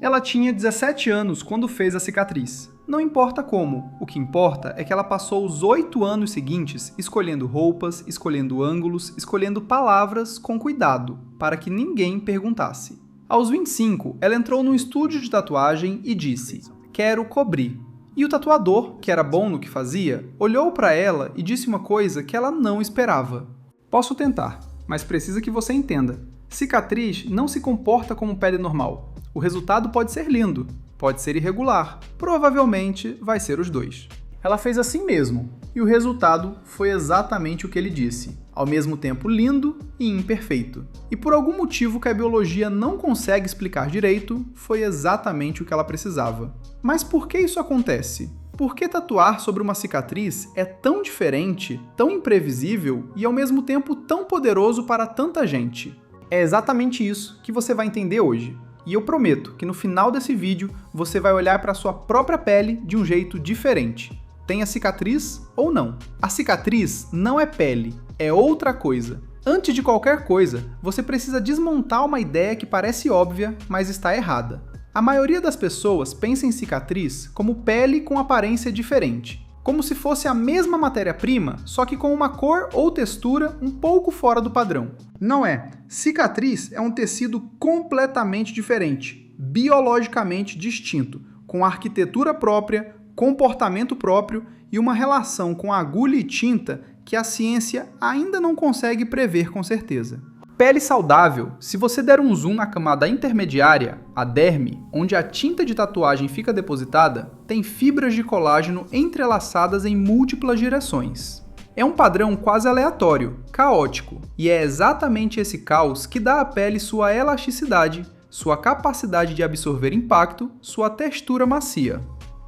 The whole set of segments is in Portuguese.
Ela tinha 17 anos quando fez a cicatriz. Não importa como, o que importa é que ela passou os 8 anos seguintes escolhendo roupas, escolhendo ângulos, escolhendo palavras com cuidado, para que ninguém perguntasse. Aos 25, ela entrou num estúdio de tatuagem e disse: "Quero cobrir". E o tatuador, que era bom no que fazia, olhou para ela e disse uma coisa que ela não esperava. "Posso tentar, mas precisa que você entenda. Cicatriz não se comporta como pele normal. O resultado pode ser lindo, pode ser irregular, provavelmente vai ser os dois". Ela fez assim mesmo, e o resultado foi exatamente o que ele disse, ao mesmo tempo lindo e imperfeito. E por algum motivo que a biologia não consegue explicar direito, foi exatamente o que ela precisava. Mas por que isso acontece? Por que tatuar sobre uma cicatriz é tão diferente, tão imprevisível e ao mesmo tempo tão poderoso para tanta gente? É exatamente isso que você vai entender hoje. E eu prometo que no final desse vídeo você vai olhar para a sua própria pele de um jeito diferente. Tenha cicatriz ou não. A cicatriz não é pele, é outra coisa. Antes de qualquer coisa, você precisa desmontar uma ideia que parece óbvia, mas está errada. A maioria das pessoas pensa em cicatriz como pele com aparência diferente, como se fosse a mesma matéria-prima, só que com uma cor ou textura um pouco fora do padrão. Não é. Cicatriz é um tecido completamente diferente, biologicamente distinto, com arquitetura própria, comportamento próprio e uma relação com agulha e tinta que a ciência ainda não consegue prever com certeza. Pele saudável, se você der um zoom na camada intermediária, a derme, onde a tinta de tatuagem fica depositada, tem fibras de colágeno entrelaçadas em múltiplas direções. É um padrão quase aleatório, caótico, e é exatamente esse caos que dá à pele sua elasticidade, sua capacidade de absorver impacto, sua textura macia.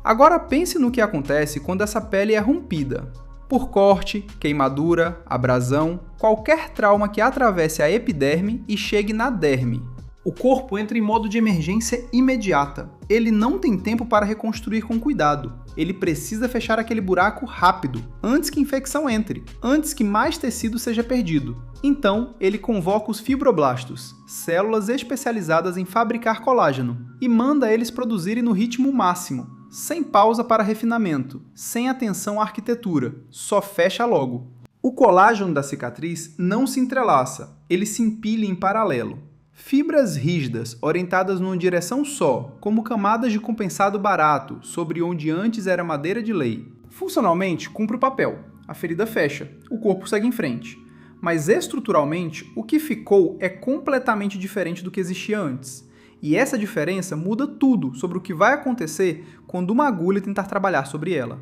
Agora pense no que acontece quando essa pele é rompida. Por corte, queimadura, abrasão, qualquer trauma que atravesse a epiderme e chegue na derme. O corpo entra em modo de emergência imediata. Ele não tem tempo para reconstruir com cuidado. Ele precisa fechar aquele buraco rápido, antes que a infecção entre, antes que mais tecido seja perdido. Então, ele convoca os fibroblastos, células especializadas em fabricar colágeno, e manda eles produzirem no ritmo máximo, sem pausa para refinamento, sem atenção à arquitetura, só fecha logo. O colágeno da cicatriz não se entrelaça, ele se empilha em paralelo. Fibras rígidas, orientadas numa direção só, como camadas de compensado barato, sobre onde antes era madeira de lei. Funcionalmente, cumpre o papel, a ferida fecha, o corpo segue em frente. Mas estruturalmente, o que ficou é completamente diferente do que existia antes. E essa diferença muda tudo sobre o que vai acontecer quando uma agulha tentar trabalhar sobre ela.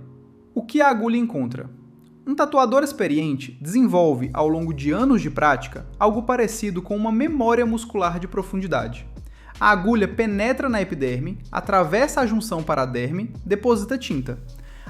O que a agulha encontra? Um tatuador experiente desenvolve, ao longo de anos de prática, algo parecido com uma memória muscular de profundidade. A agulha penetra na epiderme, atravessa a junção para a derme, deposita tinta.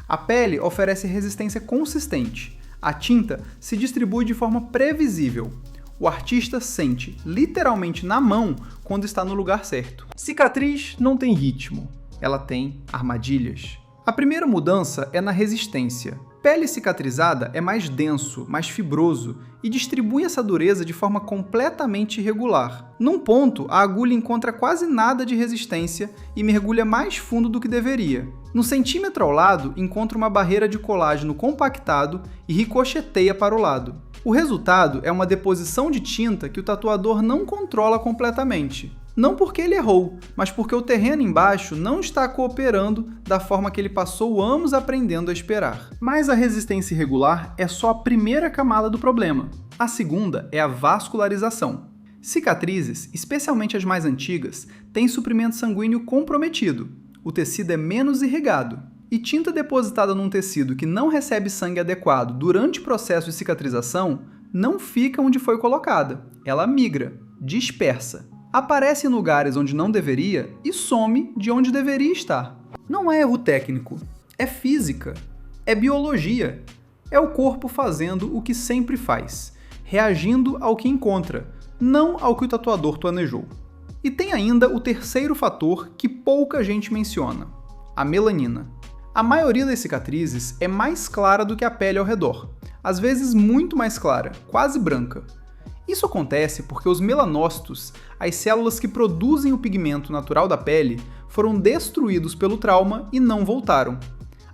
A pele oferece resistência consistente. A tinta se distribui de forma previsível. O artista sente, literalmente na mão, quando está no lugar certo. Cicatriz não tem ritmo, ela tem armadilhas. A primeira mudança é na resistência. Pele cicatrizada é mais denso, mais fibroso e distribui essa dureza de forma completamente irregular. Num ponto, a agulha encontra quase nada de resistência e mergulha mais fundo do que deveria. No centímetro ao lado, encontra uma barreira de colágeno compactado e ricocheteia para o lado. O resultado é uma deposição de tinta que o tatuador não controla completamente. Não porque ele errou, mas porque o terreno embaixo não está cooperando da forma que ele passou anos aprendendo a esperar. Mas a resistência irregular é só a primeira camada do problema. A segunda é a vascularização. Cicatrizes, especialmente as mais antigas, têm suprimento sanguíneo comprometido. O tecido é menos irrigado. E tinta depositada num tecido que não recebe sangue adequado durante o processo de cicatrização não fica onde foi colocada. Ela migra, dispersa. Aparece em lugares onde não deveria e some de onde deveria estar. Não é erro técnico, é física, é biologia. É o corpo fazendo o que sempre faz, reagindo ao que encontra, não ao que o tatuador planejou. E tem ainda o terceiro fator que pouca gente menciona, a melanina. A maioria das cicatrizes é mais clara do que a pele ao redor, às vezes muito mais clara, quase branca. Isso acontece porque os melanócitos, as células que produzem o pigmento natural da pele, foram destruídos pelo trauma e não voltaram.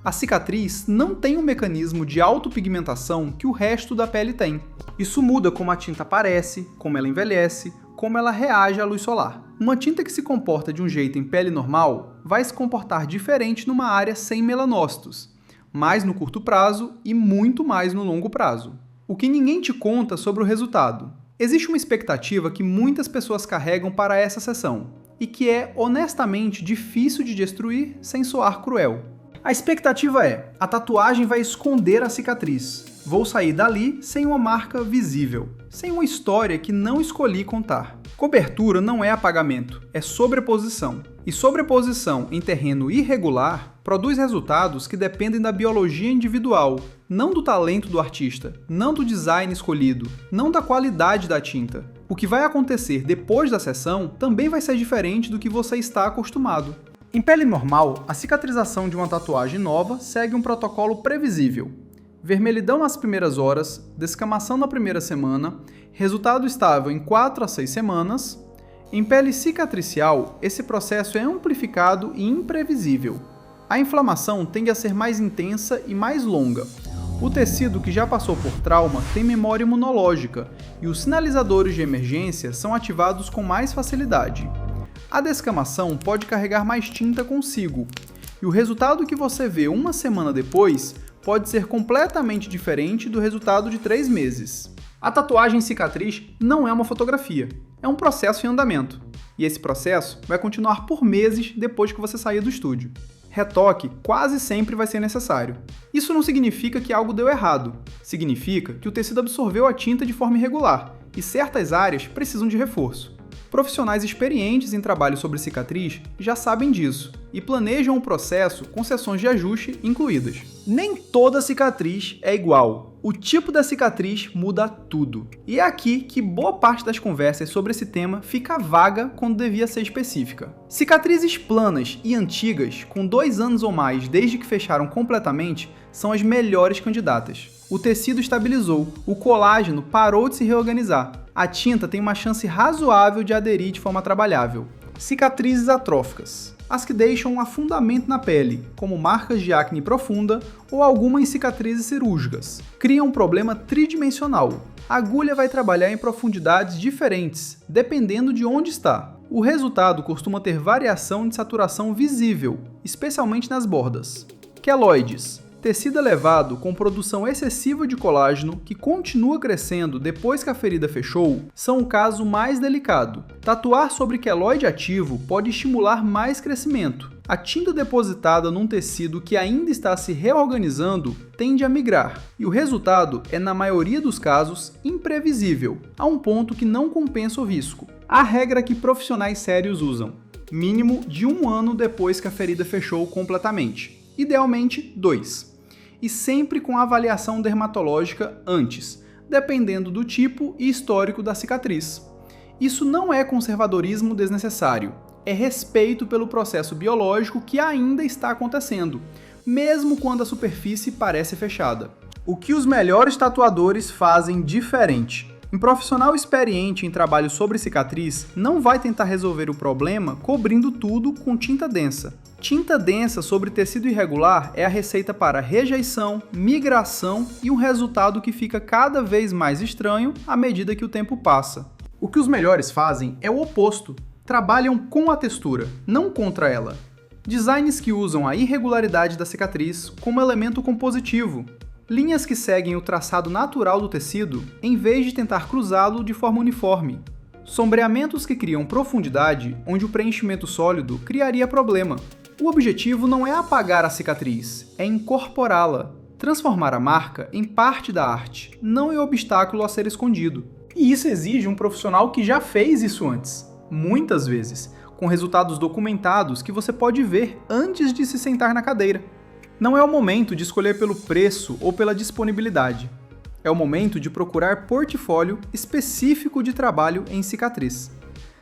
A cicatriz não tem um mecanismo de autopigmentação que o resto da pele tem. Isso muda como a tinta aparece, como ela envelhece, como ela reage à luz solar. Uma tinta que se comporta de um jeito em pele normal vai se comportar diferente numa área sem melanócitos, mais no curto prazo e muito mais no longo prazo. O que ninguém te conta sobre o resultado. Existe uma expectativa que muitas pessoas carregam para essa sessão, e que é honestamente difícil de destruir sem soar cruel. A expectativa é: a tatuagem vai esconder a cicatriz. Vou sair dali sem uma marca visível, sem uma história que não escolhi contar. Cobertura não é apagamento, é sobreposição. E sobreposição em terreno irregular produz resultados que dependem da biologia individual, não do talento do artista, não do design escolhido, não da qualidade da tinta. O que vai acontecer depois da sessão também vai ser diferente do que você está acostumado. Em pele normal, a cicatrização de uma tatuagem nova segue um protocolo previsível. Vermelhidão nas primeiras horas, descamação na primeira semana, resultado estável em 4 a 6 semanas. Em pele cicatricial, esse processo é amplificado e imprevisível. A inflamação tende a ser mais intensa e mais longa. O tecido que já passou por trauma tem memória imunológica e os sinalizadores de emergência são ativados com mais facilidade. A descamação pode carregar mais tinta consigo, e o resultado que você vê uma semana depois pode ser completamente diferente do resultado de 3 meses. A tatuagem cicatriz não é uma fotografia, é um processo em andamento, e esse processo vai continuar por meses depois que você sair do estúdio. Retoque quase sempre vai ser necessário. Isso não significa que algo deu errado, significa que o tecido absorveu a tinta de forma irregular, e certas áreas precisam de reforço. Profissionais experientes em trabalho sobre cicatriz já sabem disso e planejam o processo com sessões de ajuste incluídas. Nem toda cicatriz é igual. O tipo da cicatriz muda tudo. E é aqui que boa parte das conversas sobre esse tema fica vaga quando devia ser específica. Cicatrizes planas e antigas, com 2 anos ou mais desde que fecharam completamente, são as melhores candidatas. O tecido estabilizou, o colágeno parou de se reorganizar. A tinta tem uma chance razoável de aderir de forma trabalhável. Cicatrizes atróficas. As que deixam um afundamento na pele, como marcas de acne profunda ou algumas cicatrizes cirúrgicas. Criam um problema tridimensional. A agulha vai trabalhar em profundidades diferentes, dependendo de onde está. O resultado costuma ter variação de saturação visível, especialmente nas bordas. Queloides. Tecido elevado com produção excessiva de colágeno que continua crescendo depois que a ferida fechou são o caso mais delicado. Tatuar sobre queloide ativo pode estimular mais crescimento. A tinta depositada num tecido que ainda está se reorganizando tende a migrar, e o resultado é, na maioria dos casos, imprevisível, a um ponto que não compensa o risco. A regra que profissionais sérios usam: mínimo de 1 ano depois que a ferida fechou completamente, idealmente 2. E sempre com avaliação dermatológica antes, dependendo do tipo e histórico da cicatriz. Isso não é conservadorismo desnecessário, é respeito pelo processo biológico que ainda está acontecendo, mesmo quando a superfície parece fechada. O que os melhores tatuadores fazem diferente? Um profissional experiente em trabalho sobre cicatriz não vai tentar resolver o problema cobrindo tudo com tinta densa. Tinta densa sobre tecido irregular é a receita para rejeição, migração e um resultado que fica cada vez mais estranho à medida que o tempo passa. O que os melhores fazem é o oposto. Trabalham com a textura, não contra ela. Designs que usam a irregularidade da cicatriz como elemento compositivo. Linhas que seguem o traçado natural do tecido, em vez de tentar cruzá-lo de forma uniforme. Sombreamentos que criam profundidade, onde o preenchimento sólido criaria problema. O objetivo não é apagar a cicatriz, é incorporá-la, transformar a marca em parte da arte, não em obstáculo a ser escondido. E isso exige um profissional que já fez isso antes, muitas vezes, com resultados documentados que você pode ver antes de se sentar na cadeira. Não é o momento de escolher pelo preço ou pela disponibilidade. É o momento de procurar portfólio específico de trabalho em cicatriz.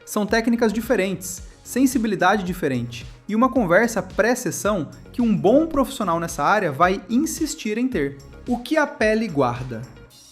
São técnicas diferentes, sensibilidade diferente e uma conversa pré-sessão que um bom profissional nessa área vai insistir em ter. O que a pele guarda?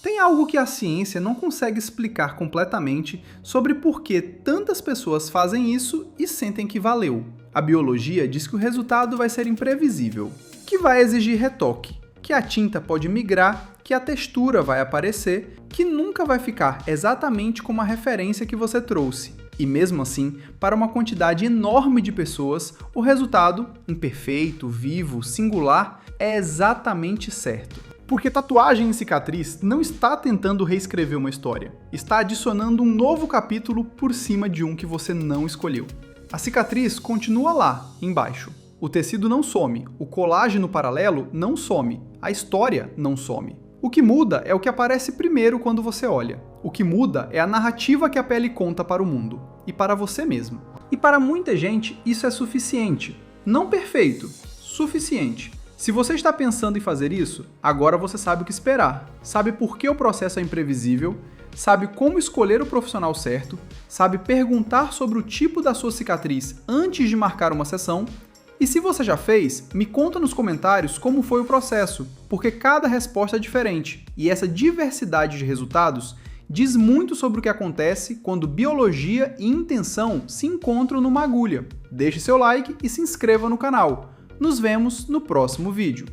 Tem algo que a ciência não consegue explicar completamente sobre por que tantas pessoas fazem isso e sentem que valeu. A biologia diz que o resultado vai ser imprevisível, que vai exigir retoque, que a tinta pode migrar, que a textura vai aparecer, que nunca vai ficar exatamente como a referência que você trouxe. E mesmo assim, para uma quantidade enorme de pessoas, o resultado, imperfeito, vivo, singular, é exatamente certo. Porque tatuagem e cicatriz não está tentando reescrever uma história, está adicionando um novo capítulo por cima de um que você não escolheu. A cicatriz continua lá, embaixo. O tecido não some, o colágeno paralelo não some, a história não some. O que muda é o que aparece primeiro quando você olha. O que muda é a narrativa que a pele conta para o mundo, e para você mesmo. E para muita gente, isso é suficiente. Não perfeito, suficiente. Se você está pensando em fazer isso, agora você sabe o que esperar, sabe por que o processo é imprevisível, sabe como escolher o profissional certo, sabe perguntar sobre o tipo da sua cicatriz antes de marcar uma sessão. E se você já fez, me conta nos comentários como foi o processo, porque cada resposta é diferente, e essa diversidade de resultados diz muito sobre o que acontece quando biologia e intenção se encontram numa agulha. Deixe seu like e se inscreva no canal. Nos vemos no próximo vídeo.